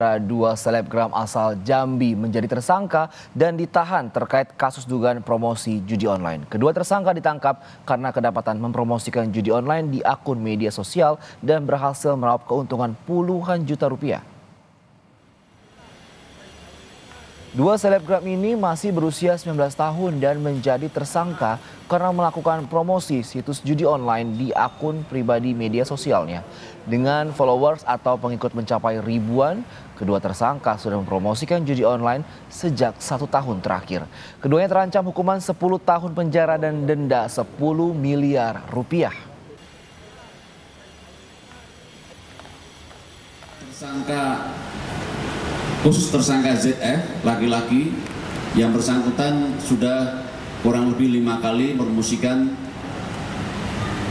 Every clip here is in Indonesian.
Dua selebgram asal Jambi menjadi tersangka dan ditahan terkait kasus dugaan promosi judi online. Kedua tersangka ditangkap karena kedapatan mempromosikan judi online di akun media sosial dan berhasil meraup keuntungan puluhan juta rupiah. Dua selebgram ini masih berusia 19 tahun dan menjadi tersangka karena melakukan promosi situs judi online di akun pribadi media sosialnya. Dengan followers atau pengikut mencapai ribuan, kedua tersangka sudah mempromosikan judi online sejak 1 tahun terakhir. Keduanya terancam hukuman 10 tahun penjara dan denda 10 miliar rupiah. Khusus tersangka ZF, laki-laki yang bersangkutan sudah kurang lebih 5 kali mempromosikan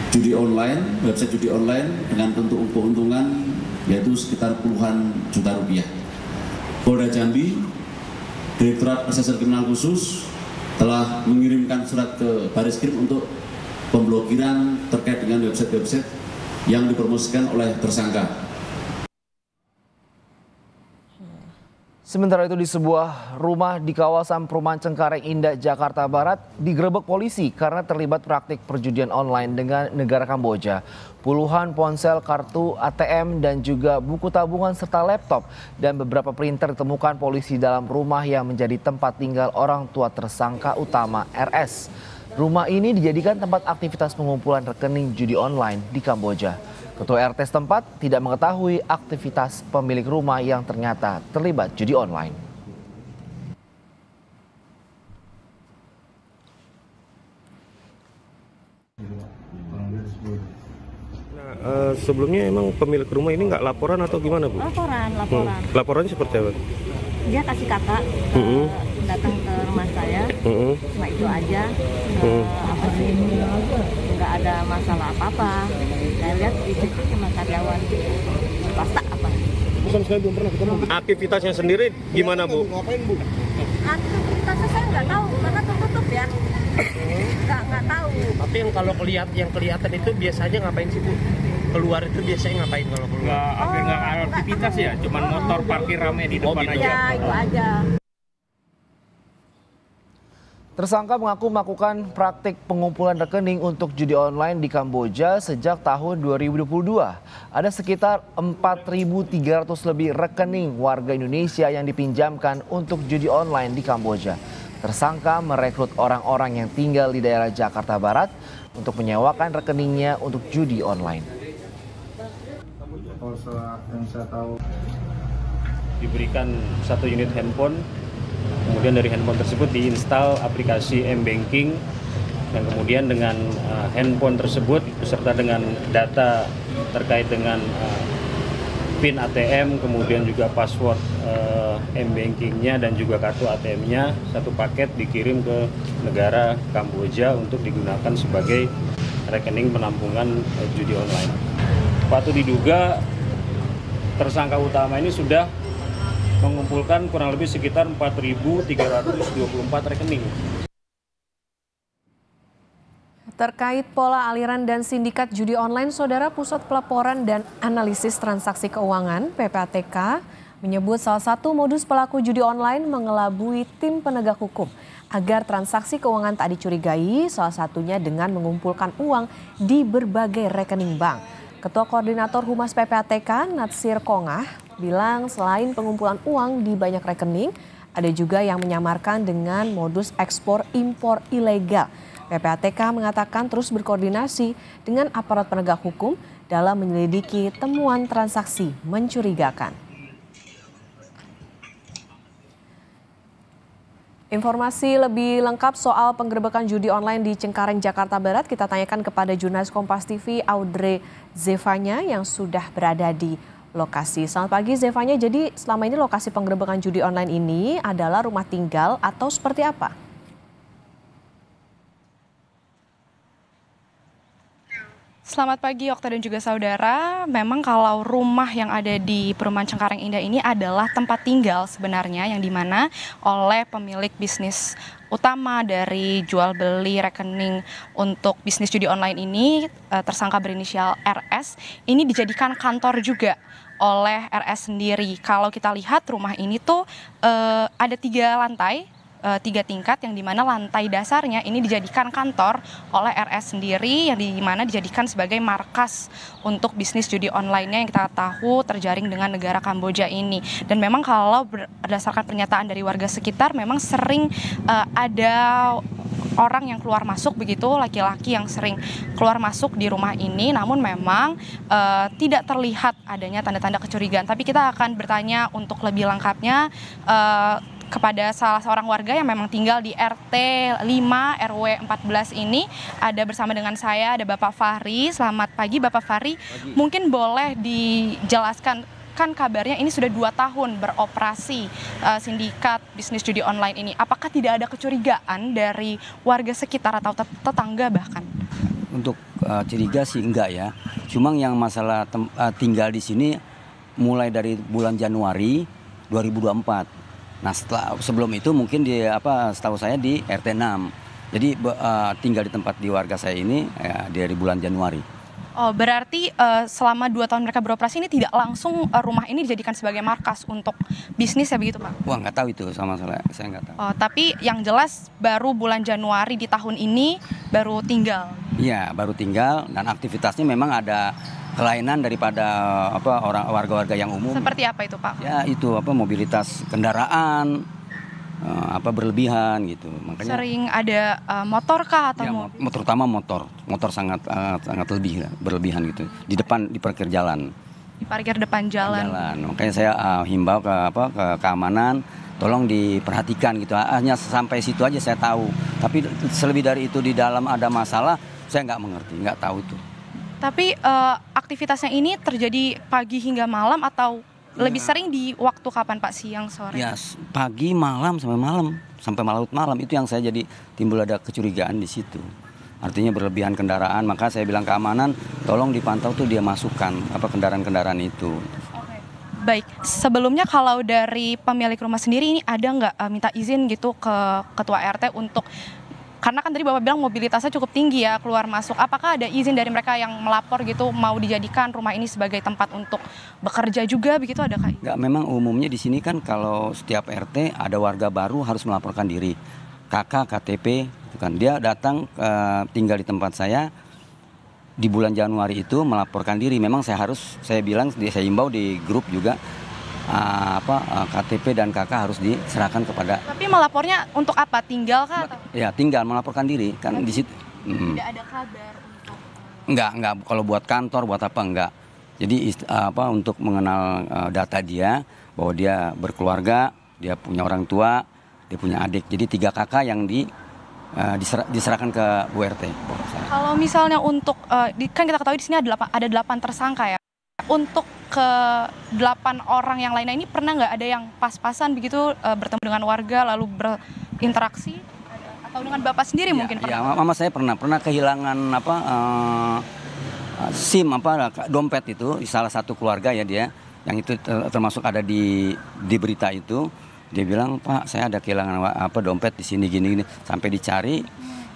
judi online, website judi online dengan keuntungan yaitu sekitar puluhan juta rupiah. Polda Jambi, Direktorat Reserse Kriminal Khusus telah mengirimkan surat ke Baris Krim untuk pemblokiran terkait dengan website-website yang dipromosikan oleh tersangka. Sementara itu di sebuah rumah di kawasan Perumahan Cengkareng Indah, Jakarta Barat digerebek polisi karena terlibat praktik perjudian online dengan negara Kamboja. Puluhan ponsel, kartu ATM dan juga buku tabungan serta laptop dan beberapa printer ditemukan polisi dalam rumah yang menjadi tempat tinggal orang tua tersangka utama RS. Rumah ini dijadikan tempat aktivitas pengumpulan rekening judi online di Kamboja. Ketua RT setempat tidak mengetahui aktivitas pemilik rumah yang ternyata terlibat judi online. Nah, sebelumnya emang pemilik rumah ini nggak laporan atau gimana, Bu? Laporan. Laporannya seperti apa? Dia kasih kakak datang ke rumah saya, cuma itu aja. Apa sih? Nggak ada masalah apa-apa. Saya lihat di situ cuma karyawan swasta apa. Bukan, saya belum pernah ketemu. Aktivitasnya sendiri gimana, Bu? Ngapain, Bu? Aktivitasnya saya nggak tahu karena tertutup ya. Nggak tahu. Tapi yang kalau kelihatan itu biasanya ngapain sih, Bu? Keluar itu biasanya ngapain kalau keluar? Hampir nggak ada aktivitas ya, cuman motor parkir rame di depan gitu. aja. Ya, itu aja. Tersangka mengaku melakukan praktik pengumpulan rekening untuk judi online di Kamboja sejak tahun 2022. Ada sekitar 4.300 lebih rekening warga Indonesia yang dipinjamkan untuk judi online di Kamboja. Tersangka merekrut orang-orang yang tinggal di daerah Jakarta Barat untuk menyewakan rekeningnya untuk judi online. Yang saya tahu, Diberikan 1 unit handphone, kemudian dari handphone tersebut diinstal aplikasi M-Banking, dan kemudian dengan handphone tersebut beserta dengan data terkait dengan PIN ATM, kemudian juga password M-Bankingnya dan juga kartu ATM-nya, satu paket dikirim ke negara Kamboja untuk digunakan sebagai rekening penampungan judi online. Patut diduga tersangka utama ini sudah mengumpulkan kurang lebih sekitar 4.324 rekening. Terkait pola aliran dan sindikat judi online, Saudara, Pusat Pelaporan dan Analisis Transaksi Keuangan (PPATK) menyebut salah satu modus pelaku judi online mengelabui tim penegak hukum agar transaksi keuangan tak dicurigai, salah satunya dengan mengumpulkan uang di berbagai rekening bank. Ketua Koordinator Humas PPATK, Natsir Kongah, bilang selain pengumpulan uang di banyak rekening, ada juga yang menyamarkan dengan modus ekspor impor ilegal. PPATK mengatakan terus berkoordinasi dengan aparat penegak hukum dalam menyelidiki temuan transaksi mencurigakan. Informasi lebih lengkap soal penggerebekan judi online di Cengkareng, Jakarta Barat kita tanyakan kepada jurnalis Kompas TV Audrey Zevanya yang sudah berada di lokasi. Selamat pagi Zevanya, jadi selama ini lokasi penggerebekan judi online ini adalah rumah tinggal atau seperti apa? Selamat pagi Okta dan juga saudara. Memang kalau rumah yang ada di Perumahan Cengkareng Indah ini adalah tempat tinggal sebenarnya yang dimana oleh pemilik bisnis utama dari jual beli rekening untuk bisnis judi online ini, tersangka berinisial RS, ini dijadikan kantor juga oleh RS sendiri. Kalau kita lihat rumah ini tuh ada 3 lantai, 3 tingkat, yang dimana lantai dasarnya ini dijadikan kantor oleh RS sendiri, yang dimana dijadikan sebagai markas untuk bisnis judi online-nya yang kita tahu terjaring dengan negara Kamboja ini. Dan memang kalau berdasarkan pernyataan dari warga sekitar, memang sering ada orang yang keluar masuk begitu, laki-laki yang sering keluar masuk di rumah ini, namun memang tidak terlihat adanya tanda-tanda kecurigaan. Tapi kita akan bertanya untuk lebih lengkapnya kepada salah seorang warga yang memang tinggal di RT 5 RW 14 ini. Ada bersama dengan saya, ada Bapak Fahri. Selamat pagi Bapak Fahri. Mungkin boleh dijelaskan, kan kabarnya ini sudah 2 tahun beroperasi sindikat bisnis judi online ini. Apakah tidak ada kecurigaan dari warga sekitar atau tetangga bahkan? Untuk curiga sih enggak ya. Cuma yang masalah tinggal di sini mulai dari bulan Januari 2024. Nah sebelum itu mungkin setahu saya di RT 6. Jadi tinggal di tempat di warga saya ini dari bulan Januari. Oh, berarti selama 2 tahun mereka beroperasi ini tidak langsung rumah ini dijadikan sebagai markas untuk bisnis ya begitu Pak? Wah nggak tahu itu sama saya nggak tahu. Oh, tapi yang jelas baru bulan Januari di tahun ini baru tinggal. Iya baru tinggal, dan aktivitasnya memang ada kelainan daripada warga-warga yang umum. Seperti apa itu Pak? Ya itu mobilitas kendaraan berlebihan gitu. Makanya sering ada motor kah atau ya, mobil? Terutama motor sangat berlebihan gitu di parkir jalan. Di parkir depan jalan. Makanya saya himbau ke keamanan, tolong diperhatikan gitu. Hanya sampai situ aja saya tahu. Tapi selebih dari itu di dalam ada masalah, saya nggak mengerti, nggak tahu itu. Tapi aktivitasnya ini terjadi pagi hingga malam atau lebih sering di waktu kapan Pak? Siang, sore? Ya pagi, malam sampai malam itu yang saya jadi timbul ada kecurigaan di situ. Artinya berlebihan kendaraan, maka saya bilang keamanan tolong dipantau tuh dia masukkan kendaraan-kendaraan itu. Oke. Baik, sebelumnya kalau dari pemilik rumah sendiri ini ada nggak minta izin gitu ke ketua RT untuk, karena kan tadi Bapak bilang mobilitasnya cukup tinggi ya keluar masuk. Apakah ada izin dari mereka yang melapor gitu mau dijadikan rumah ini sebagai tempat untuk bekerja juga begitu, ada Kak? Enggak, memang umumnya di sini kan kalau setiap RT ada warga baru harus melaporkan diri. KK, KTP, gitu kan. Dia datang tinggal di tempat saya di bulan Januari itu melaporkan diri. Memang saya himbau di grup juga. KTP dan KK harus diserahkan kepada. Tapi melapornya untuk apa? Tinggal kah? Ya tinggal melaporkan diri kan di situ. Tidak ada kabar untuk. Enggak. Kalau buat kantor buat apa enggak. Jadi untuk mengenal data dia bahwa dia berkeluarga, dia punya orang tua, dia punya adik. Jadi 3 kakak yang diserahkan ke Bu RT. Kalau misalnya untuk kan kita ketahui di sini ada 8 tersangka ya. Untuk ke 8 orang yang lainnya ini pernah nggak ada yang pas-pasan begitu bertemu dengan warga lalu berinteraksi, atau dengan Bapak sendiri mungkin pernah? Ya, mama saya pernah kehilangan SIM dompet itu di salah satu keluarga ya, dia yang itu termasuk ada di berita itu. Dia bilang, Pak saya ada kehilangan dompet di sini gini sampai dicari.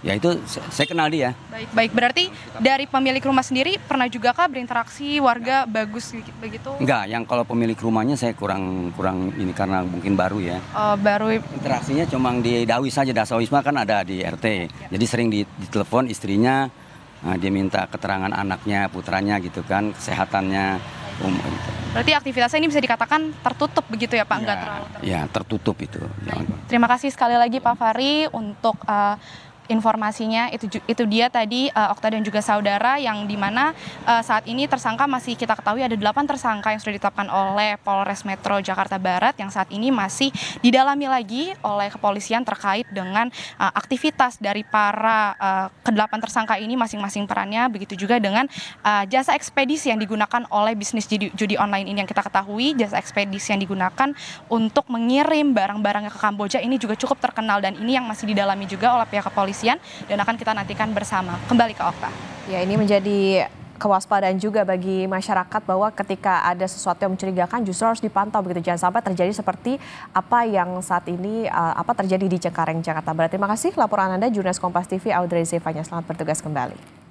Ya itu saya kenal dia. Baik. Berarti dari pemilik rumah sendiri pernah juga kah berinteraksi warga bagus begitu? Enggak, yang kalau pemilik rumahnya saya kurang ini karena mungkin baru ya. Oh, baru. Interaksinya cuma di Dawis saja, Dasawisma kan ada di RT. Ya. Jadi sering ditelepon istrinya, dia minta keterangan anaknya, putranya gitu kan, kesehatannya. Berarti aktivitasnya ini bisa dikatakan tertutup begitu ya Pak? Enggak terlalu tertutup. Ya, tertutup itu. Terima kasih sekali lagi Pak Fahri untuk informasinya. Itu dia tadi Okta dan juga saudara, yang dimana saat ini tersangka masih kita ketahui ada 8 tersangka yang sudah ditetapkan oleh Polres Metro Jakarta Barat, yang saat ini masih didalami lagi oleh kepolisian terkait dengan aktivitas dari para ke-8 tersangka ini, masing-masing perannya, begitu juga dengan jasa ekspedisi yang digunakan oleh bisnis judi online ini. Yang kita ketahui jasa ekspedisi yang digunakan untuk mengirim barang-barangnya ke Kamboja ini juga cukup terkenal, dan ini yang masih didalami juga oleh pihak kepolisian dan akan kita nantikan bersama. Kembali ke Okta. Ya, ini menjadi kewaspadaan juga bagi masyarakat bahwa ketika ada sesuatu yang mencurigakan justru harus dipantau begitu, jangan sampai terjadi seperti apa yang saat ini terjadi di Cengkareng, Jakarta Barat. Terima kasih laporan Anda, jurnalis Kompas TV Audrey Zevanya. Selamat bertugas kembali.